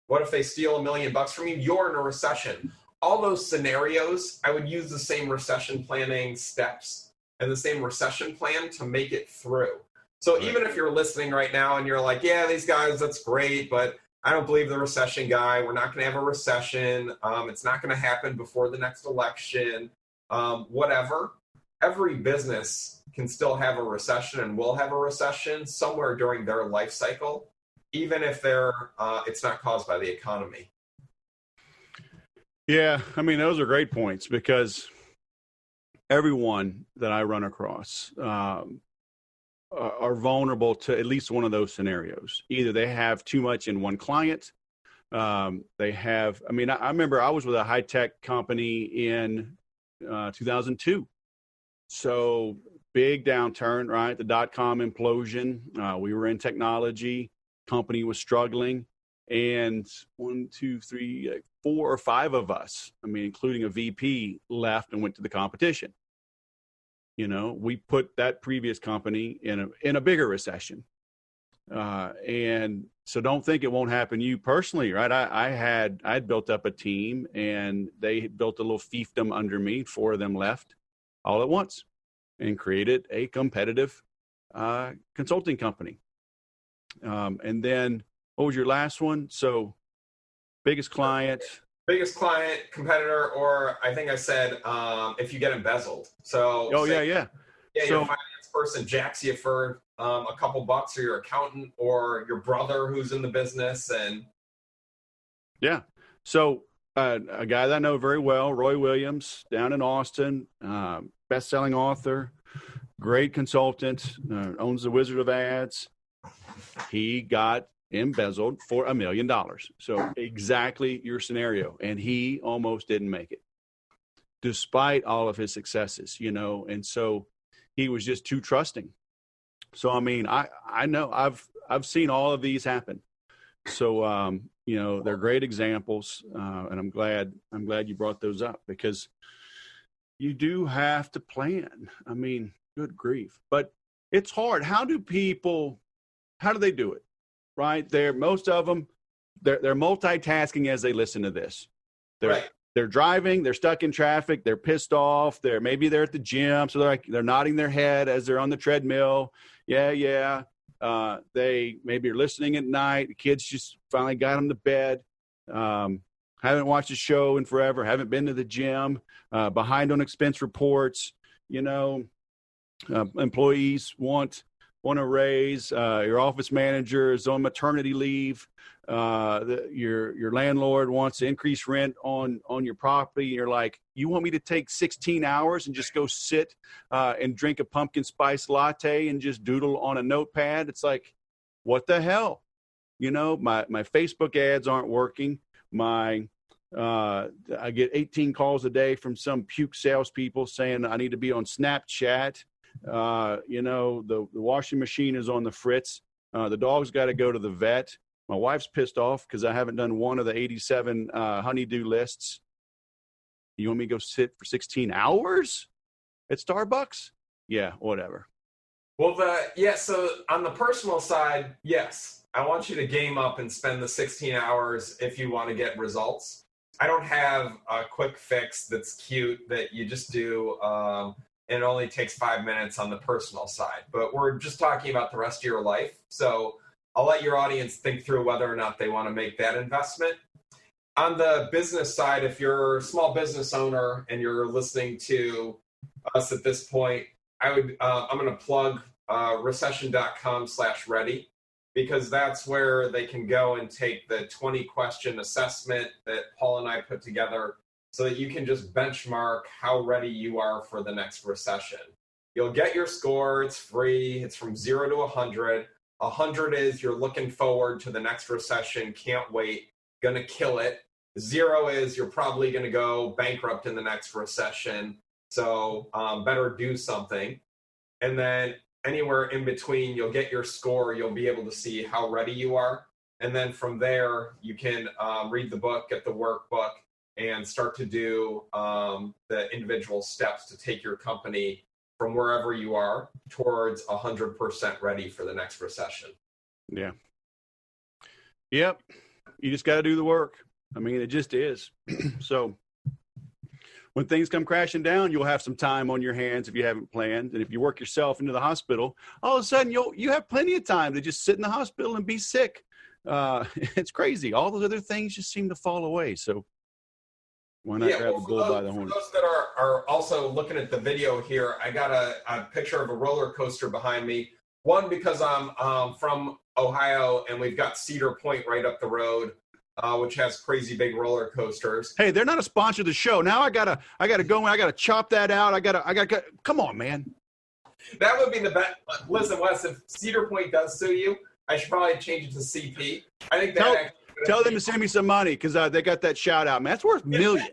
What if they steal $1 million from you? You're in a recession. All those scenarios, I would use the same recession planning steps and the same recession plan to make it through. So even if you're listening right now and you're like, yeah, these guys, that's great, but I don't believe the recession guy. We're not going to have a recession. It's not going to happen before the next election. Whatever. Every business can still have a recession and will have a recession somewhere during their life cycle, even if it's not caused by the economy. Yeah, I mean, those are great points because everyone that I run across are vulnerable to at least one of those scenarios. Either they have too much in one client. They have, I mean, I remember I was with a high-tech company in 2002. So big downturn, right? The dot-com implosion. We were in technology. Company was struggling. And 1, 2, 3, 4 or 5 of us, I mean, including a VP, left and went to the competition. You know, we put that previous company in a bigger recession. And so don't think it won't happen to you personally, right? I'd built up a team and they built a little fiefdom under me. 4 of them left all at once and created a competitive consulting company. And then what was your last one? So biggest client, competitor, or I think I said if you get embezzled. So yeah. So, your finance person jacks you for a couple bucks, or your accountant, or your brother who's in the business, and yeah. So a guy that I know very well, Roy Williams, down in Austin, best-selling author, great consultant, owns the Wizard of Ads. He got embezzled for $1 million. So exactly your scenario. And he almost didn't make it despite all of his successes, you know? And so he was just too trusting. So, I mean, I know I've seen all of these happen. So, you know, they're great examples. And I'm glad you brought those up because you do have to plan. I mean, good grief, but it's hard. How do they do it? Right? Most of them, they're multitasking as they listen to this. They're driving, they're stuck in traffic, they're pissed off, maybe they're at the gym, so they're nodding their head as they're on the treadmill. Yeah. They maybe are listening at night. The kids just finally got them to bed. Haven't watched a show in forever, haven't been to the gym, behind on expense reports. You know, employees want a raise, your office manager is on maternity leave, your landlord wants to increase rent on your property. You're like, you want me to take 16 hours and just go sit and drink a pumpkin spice latte and just doodle on a notepad? It's like, what the hell? You know, my Facebook ads aren't working. I get 18 calls a day from some puke salespeople saying I need to be on Snapchat. You know, the washing machine is on the fritz. The dog's got to go to the vet. My wife's pissed off because I haven't done one of the 87 honeydew lists. You want me to go sit for 16 hours at Starbucks? Yeah, whatever. Well, so on the personal side, yes, I want you to game up and spend the 16 hours if you want to get results. I don't have a quick fix that's cute that you just do. It only takes 5 minutes on the personal side, but we're just talking about the rest of your life. So I'll let your audience think through whether or not they want to make that investment. On the business side, if you're a small business owner and you're listening to us at this point, I'm going to plug recession.com/ready, because that's where they can go and take the 20 question assessment that Paul and I put together, so that you can just benchmark how ready you are for the next recession. You'll get your score. It's free. It's from 0 to 100. 100 is you're looking forward to the next recession, can't wait, gonna kill it. 0 is you're probably gonna go bankrupt in the next recession, so better do something. And then anywhere in between, you'll get your score. You'll be able to see how ready you are. And then from there, you can read the book, get the workbook, and start to do the individual steps to take your company from wherever you are towards 100% ready for the next recession. Yeah. Yep. You just got to do the work. I mean, it just is. So when things come crashing down, you'll have some time on your hands if you haven't planned. And if you work yourself into the hospital, all of a sudden you have plenty of time to just sit in the hospital and be sick. It's crazy. All those other things just seem to fall away. So why not grab the bull by the horn? For those that are also looking at the video here, I got a picture of a roller coaster behind me. One, because I'm from Ohio and we've got Cedar Point right up the road, which has crazy big roller coasters. Hey, they're not a sponsor of the show. Now I gotta go in. I gotta chop that out. I gotta. Come on, man. That would be the best. Listen, Wes, if Cedar Point does sue you, I should probably change it to CP. I think that. Tell them to send me some money, because they got that shout out, man. That's worth millions.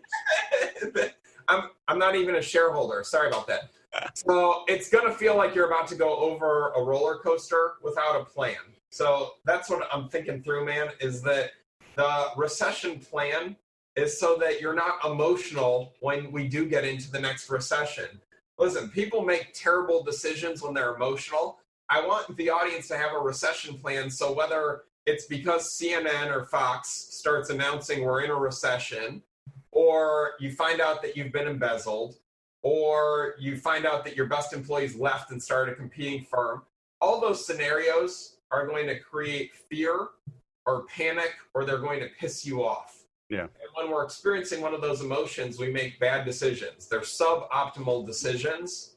I'm not even a shareholder. Sorry about that. So it's going to feel like you're about to go over a roller coaster without a plan. So that's what I'm thinking through, man, is that the recession plan is so that you're not emotional when we do get into the next recession. Listen, people make terrible decisions when they're emotional. I want the audience to have a recession plan, so whether it's because CNN or Fox starts announcing we're in a recession, or you find out that you've been embezzled, or you find out that your best employees left and started a competing firm, all those scenarios are going to create fear or panic, or they're going to piss you off. Yeah. And when we're experiencing one of those emotions, we make bad decisions. They're suboptimal decisions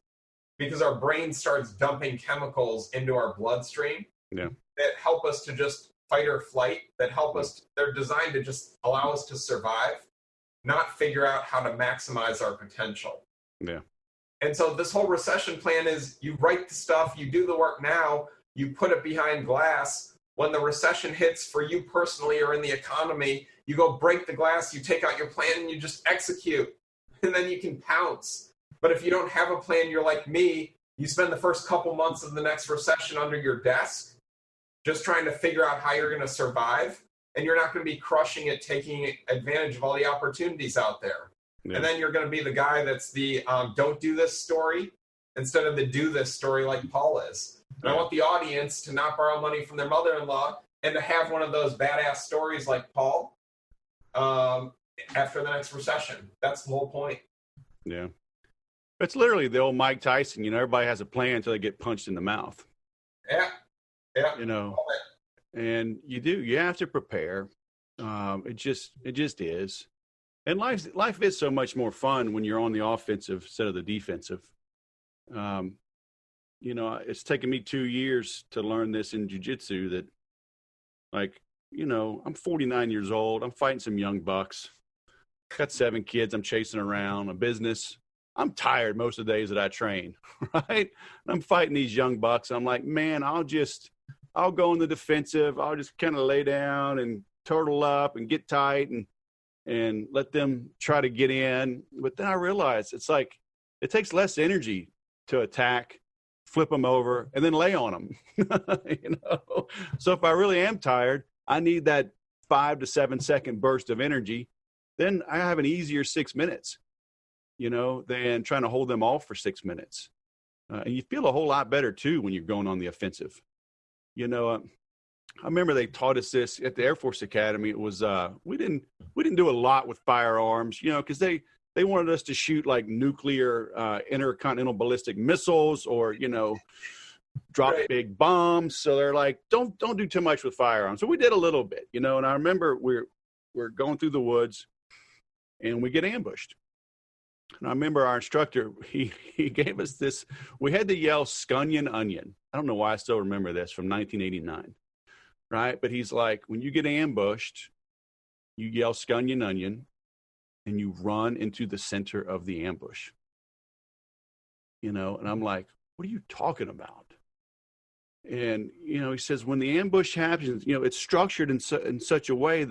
because our brain starts dumping chemicals into our bloodstream that help us to just fight or flight, that help us. They're designed to just allow us to survive, not figure out how to maximize our potential. Yeah. And so this whole recession plan is you write the stuff, you do the work now, you put it behind glass. When the recession hits for you personally or in the economy, you go break the glass, you take out your plan and you just execute, and then you can pounce. But if you don't have a plan, you're like me, you spend the first couple months of the next recession under your desk, just trying to figure out how you're going to survive, and you're not going to be crushing it, taking advantage of all the opportunities out there. Yeah. And then you're going to be the guy that's the don't do this story instead of the do this story like Paul is. And I want the audience to not borrow money from their mother-in-law and to have one of those badass stories like Paul after the next recession. That's the whole point. Yeah. It's literally the old Mike Tyson, everybody has a plan until they get punched in the mouth. Yeah. Yeah. And you have to prepare. It just is. And life is so much more fun when you're on the offensive instead of the defensive. It's taken me 2 years to learn this in jiu-jitsu that, I'm 49 years old. I'm fighting some young bucks. Got 7 kids I'm chasing around, a business. I'm tired most of the days that I train, right? I'm fighting these young bucks. I'm like, man, I'll go in the defensive. I'll just kind of lay down and turtle up and get tight and let them try to get in. But then I realized it's like it takes less energy to attack, flip them over, and then lay on them. So if I really am tired, I need that 5 to 7 second burst of energy. Then I have an easier 6 minutes, than trying to hold them off for 6 minutes. And you feel a whole lot better too when you're going on the offensive. I remember they taught us this at the Air Force Academy. It was we didn't do a lot with firearms, because they wanted us to shoot like nuclear intercontinental ballistic missiles or drop big bombs. So they're like, don't do too much with firearms. So we did a little bit, and I remember we're going through the woods and we get ambushed. And I remember our instructor, he gave us this, we had to yell scunion onion. I don't know why I still remember this from 1989, right? But he's like, when you get ambushed, you yell scunion onion and you run into the center of the ambush. And I'm like, what are you talking about? And, he says, when the ambush happens, it's structured in such a way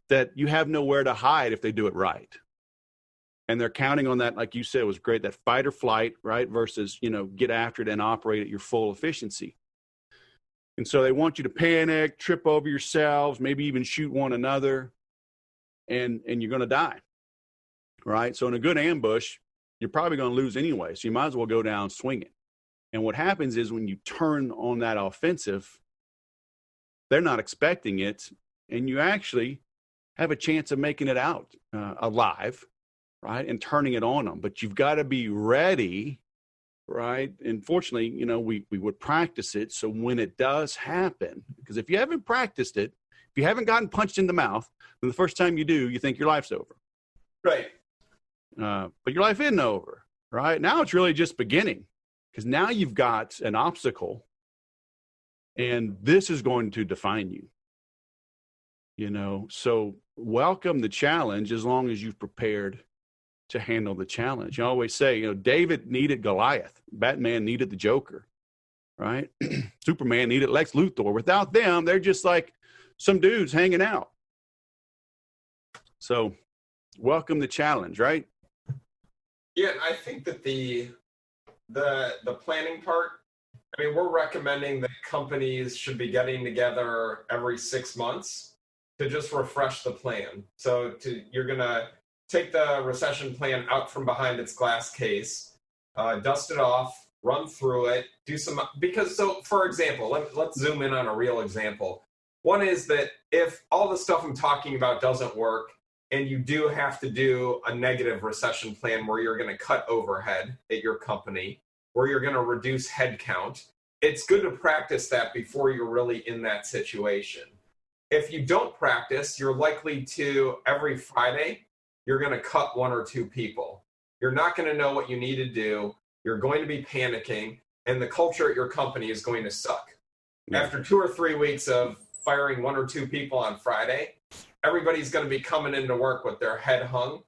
that you have nowhere to hide if they do it right. And they're counting on that, like you said, it was great, that fight or flight, right, versus, get after it and operate at your full efficiency. And so they want you to panic, trip over yourselves, maybe even shoot one another, and you're going to die, right? So in a good ambush, you're probably going to lose anyway, so you might as well go down swinging. And what happens is when you turn on that offensive, they're not expecting it, and you actually have a chance of making it out alive, right, and turning it on them. But you've got to be ready, right? And fortunately, we would practice it. So when it does happen, because if you haven't practiced it, if you haven't gotten punched in the mouth, then the first time you do, you think your life's over. Right. But your life isn't over, right? Now it's really just beginning, because now you've got an obstacle, and this is going to define you. So welcome the challenge as long as you've prepared to handle the challenge. You always say, David needed Goliath. Batman needed the Joker, right? Superman needed Lex Luthor. Without them, they're just like some dudes hanging out. So welcome the challenge, right? Yeah, I think that the planning part, we're recommending that companies should be getting together every 6 months to just refresh the plan. So you're going to take the recession plan out from behind its glass case, dust it off, run through it, for example, let's zoom in on a real example. One is that if all the stuff I'm talking about doesn't work, and you do have to do a negative recession plan where you're going to cut overhead at your company, where you're going to reduce headcount, it's good to practice that before you're really in that situation. If you don't practice, you're likely to, every Friday, you're going to cut 1 or 2 people. You're not going to know what you need to do. You're going to be panicking, and the culture at your company is going to suck. Yeah. After 2 or 3 weeks of firing 1 or 2 people on Friday, everybody's going to be coming into work with their head hung,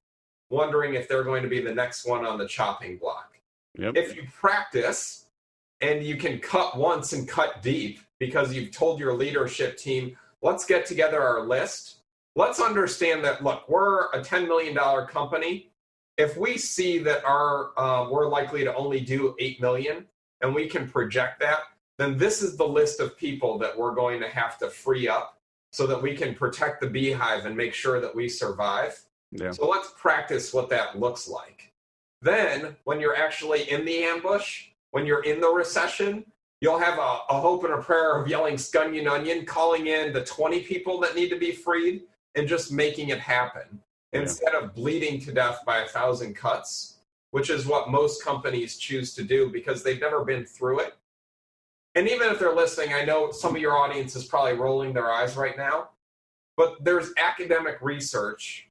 wondering if they're going to be the next one on the chopping block. Yep. If you practice and you can cut once and cut deep because you've told your leadership team, let's get together our list. Let's understand that, look, we're a $10 million company. If we see that we're likely to only do 8 million and we can project that, then this is the list of people that we're going to have to free up so that we can protect the beehive and make sure that we survive. Yeah. So let's practice what that looks like. Then, when you're actually in the ambush, when you're in the recession, you'll have a hope and a prayer of yelling scunion onion, calling in the 20 people that need to be freed, and just making it happen. Yeah. Instead of bleeding to death by 1,000 cuts, which is what most companies choose to do because they've never been through it. And even if they're listening, I know some of your audience is probably rolling their eyes right now, but there's academic research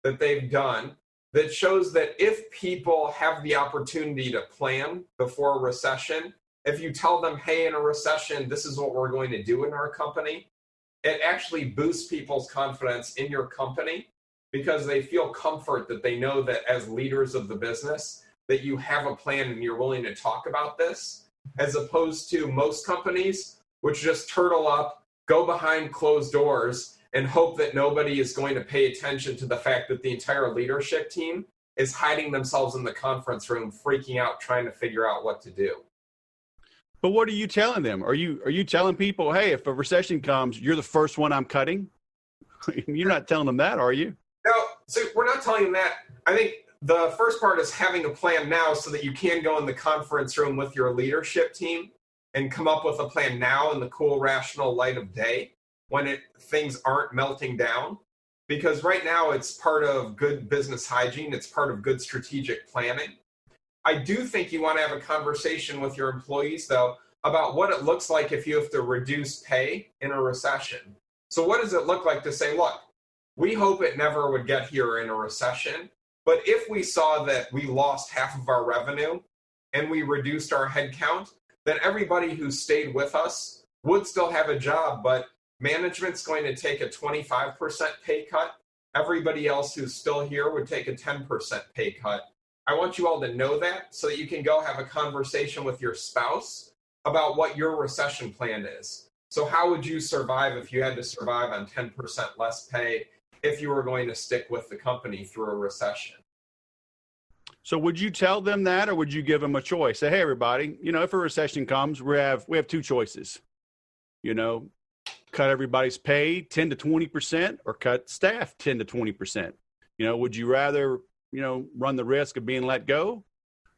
that they've done that shows that if people have the opportunity to plan before a recession, if you tell them, hey, in a recession, this is what we're going to do in our company, it actually boosts people's confidence in your company because they feel comfort that they know that as leaders of the business, that you have a plan and you're willing to talk about this. As opposed to most companies, which just turtle up, go behind closed doors, and hope that nobody is going to pay attention to the fact that the entire leadership team is hiding themselves in the conference room, freaking out, trying to figure out what to do. But what are you telling them? Are you telling people, hey, if a recession comes, you're the first one I'm cutting? You're not telling them that, are you? No, so we're not telling them that. I think the first part is having a plan now so that you can go in the conference room with your leadership team and come up with a plan now in the cool, rational light of day when things aren't melting down. Because right now it's part of good business hygiene. It's part of good strategic planning. I do think you want to have a conversation with your employees, though, about what it looks like if you have to reduce pay in a recession. So what does it look like to say, look, we hope it never would get here in a recession, But if we saw that we lost half of our revenue and we reduced our headcount, then everybody who stayed with us would still have a job, but management's going to take a 25% pay cut. Everybody else who's still here would take a 10% pay cut. I want you all to know that so that you can go have a conversation with your spouse about what your recession plan is. So how would you survive if you had to survive on 10% less pay if you were going to stick with the company through a recession? So would you tell them that, or would you give them a choice? Say, hey, everybody, if a recession comes, we have two choices. Cut everybody's pay 10 to 20% or cut staff 10 to 20%. Would you rather, run the risk of being let go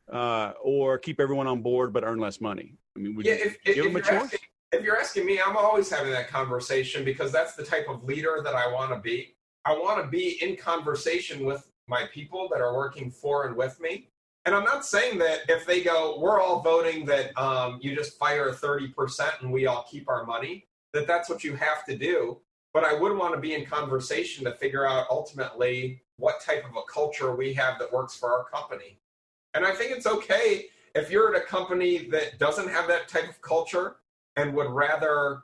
or keep everyone on board but earn less money? Would you give them a choice? If you're asking me, I'm always having that conversation because that's the type of leader that I want to be. I want to be in conversation with my people that are working for and with me. And I'm not saying that if they go, we're all voting that you just fire 30% and we all keep our money, that's what you have to do. But I would want to be in conversation to figure out ultimately what type of a culture we have that works for our company. And I think it's okay if you're at a company that doesn't have that type of culture and would rather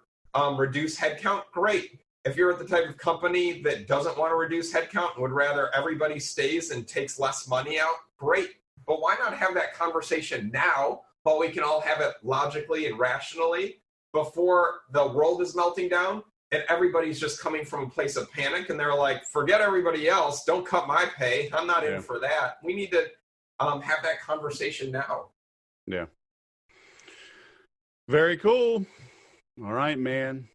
reduce headcount, great. If you're at the type of company that doesn't want to reduce headcount and would rather everybody stays and takes less money out, great. But why not have that conversation now while we can all have it logically and rationally before the world is melting down and everybody's just coming from a place of panic and they're like, forget everybody else, don't cut my pay, I'm not in for that. We need to have that conversation now. Yeah. Very cool. All right, man.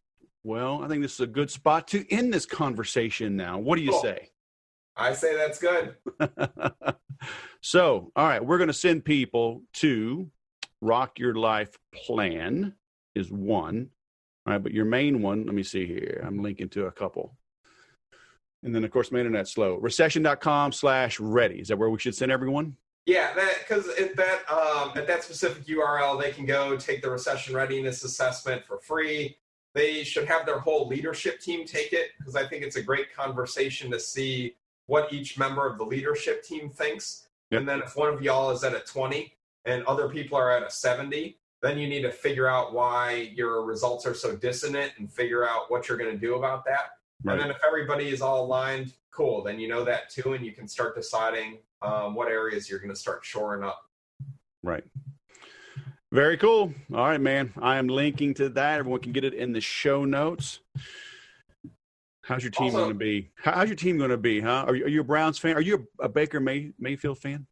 Well, I think this is a good spot to end this conversation now. What do you say? I say that's good. So, all right, we're going to send people to Rock Your Life Plan is one. All right, but your main one, let me see here. I'm linking to a couple. And then, of course, my internet's slow. Recession.com/ready. Is that where we should send everyone? Yeah, because at that specific URL, they can go take the recession readiness assessment for free. They should have their whole leadership team take it because I think it's a great conversation to see what each member of the leadership team thinks. Yep. And then if one of y'all is at a 20 and other people are at a 70, then you need to figure out why your results are so dissonant and figure out what you're going to do about that. Right. And then if everybody is all aligned, cool, then you know that too, and you can start deciding what areas you're going to start shoring up. Right. Very cool. All right, man. I am linking to that. Everyone can get it in the show notes. How's your team going to be? How's your team going to be, huh? Are you a Browns fan? Are you a Baker Mayfield fan?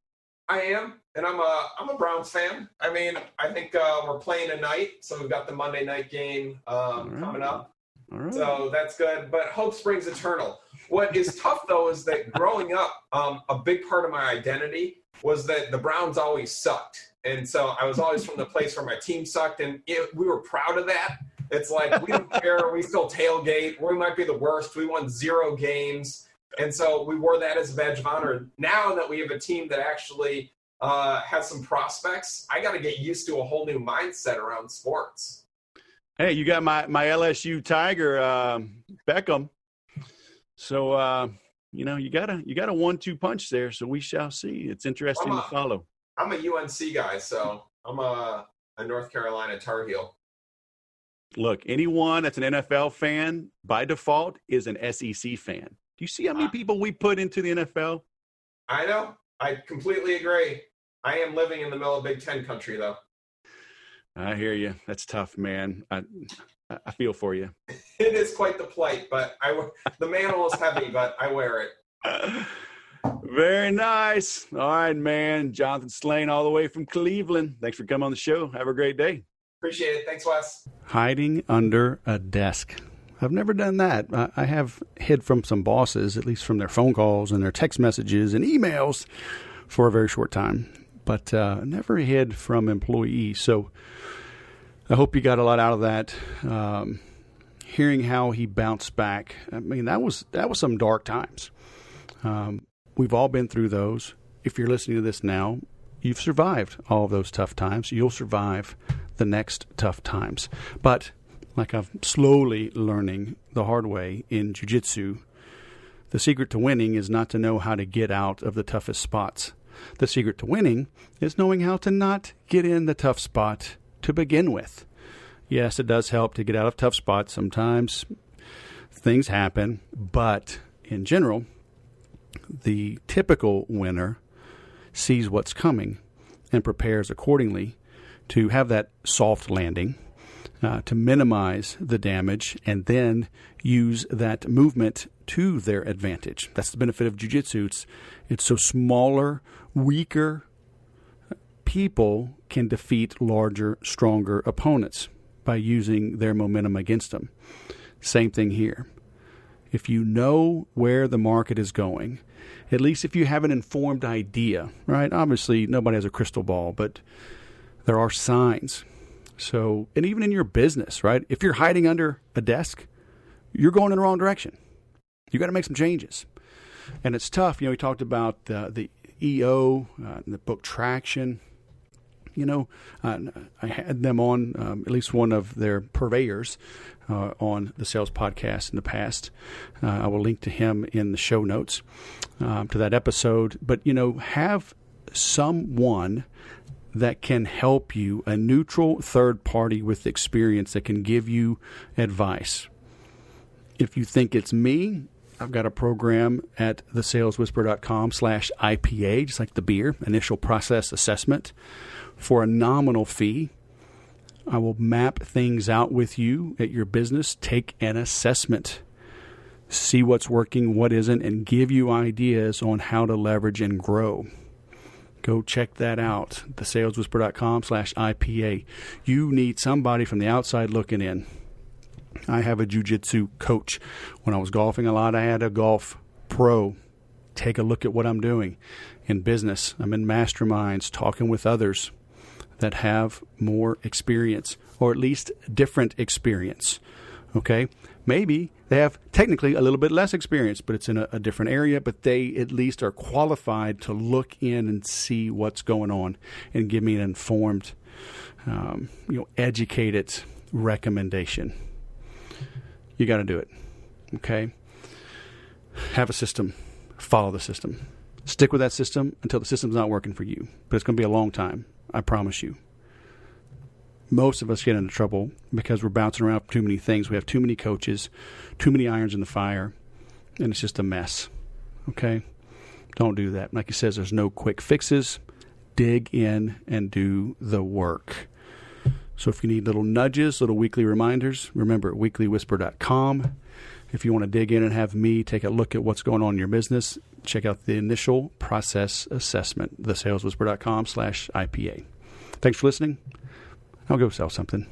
I am, and I'm a Browns fan. I mean, I think we're playing tonight, so we've got the Monday night game coming up. All right. So that's good, but hope springs eternal. What is tough, though, is that growing up, a big part of my identity was that the Browns always sucked. And so I was always from the place where my team sucked, and we were proud of that. It's like, we don't care. We still tailgate. We might be the worst. We won 0 games. And so we wore that as a badge of honor. Now that we have a team that actually has some prospects, I got to get used to a whole new mindset around sports. Hey, you got my LSU Tiger, Beckham. So, you got a 1-2 punch there. So we shall see. It's interesting to follow. I'm a UNC guy, so I'm a North Carolina Tar Heel. Look, anyone that's an NFL fan by default is an SEC fan. Do you see how many people we put into the NFL? I know. I completely agree. I am living in the middle of Big Ten country, though. I hear you. That's tough, man. I feel for you. It is quite the plight, but the mantle is heavy, but I wear it. Very nice. All right, man. Jonathan Slane all the way from Cleveland. Thanks for coming on the show. Have a great day. Appreciate it. Thanks, Wes. Hiding under a desk. I've never done that. I have hid from some bosses, at least from their phone calls and their text messages and emails for a very short time, but never hid from employees. So I hope you got a lot out of that. Hearing how he bounced back. I mean, that was some dark times. We've all been through those. If you're listening to this now, you've survived all of those tough times. You'll survive the next tough times. But like I'm slowly learning the hard way in jiu-jitsu, The secret to winning is not to know how to get out of the toughest spots. The secret to winning is knowing how to not get in the tough spot to begin with. Yes, it does help to get out of tough spots. Sometimes things happen, but in general, the typical winner sees what's coming and prepares accordingly to have that soft landing, to minimize the damage, and then use that movement to their advantage. That's the benefit of jiu-jitsu. It's so smaller, weaker people can defeat larger, stronger opponents by using their momentum against them. Same thing here. If you know where the market is going, at least if you have an informed idea, right? Obviously, nobody has a crystal ball, but there are signs. So, and even in your business, right? If you're hiding under a desk, you're going in the wrong direction. You got to make some changes. And it's tough. We talked about the EO, the book Traction. I had them on, at least one of their purveyors on the Sales Podcast in the past. I will link to him in the show notes to that episode. But, have someone that can help you, a neutral third party with experience that can give you advice. If you think it's me, I've got a program at thesaleswhisper.com/IPA, just like the beer, initial process assessment. For a nominal fee, I will map things out with you at your business, take an assessment, see what's working, what isn't, and give you ideas on how to leverage and grow. Go check that out, thesaleswhisper.com/IPA. You need somebody from the outside looking in. I have a jiu-jitsu coach. When I was golfing a lot, I had a golf pro take a look at what I'm doing in business. I'm in masterminds talking with others that have more experience, or at least different experience. Okay? Maybe they have technically a little bit less experience, but it's in a different area, but they at least are qualified to look in and see what's going on and give me an informed, educated recommendation. You got to do it. Okay? Have a system. Follow the system. Stick with that system until the system's not working for you. But it's going to be a long time. I promise you. Most of us get into trouble because we're bouncing around too many things. We have too many coaches, too many irons in the fire, and it's just a mess. Okay? Don't do that. Like he says, there's no quick fixes. Dig in and do the work. So if you need little nudges, little weekly reminders, remember weeklywhisper.com. If you want to dig in and have me take a look at what's going on in your business, check out the initial process assessment, thesaleswhisper.com/IPA. Thanks for listening. I'll go sell something.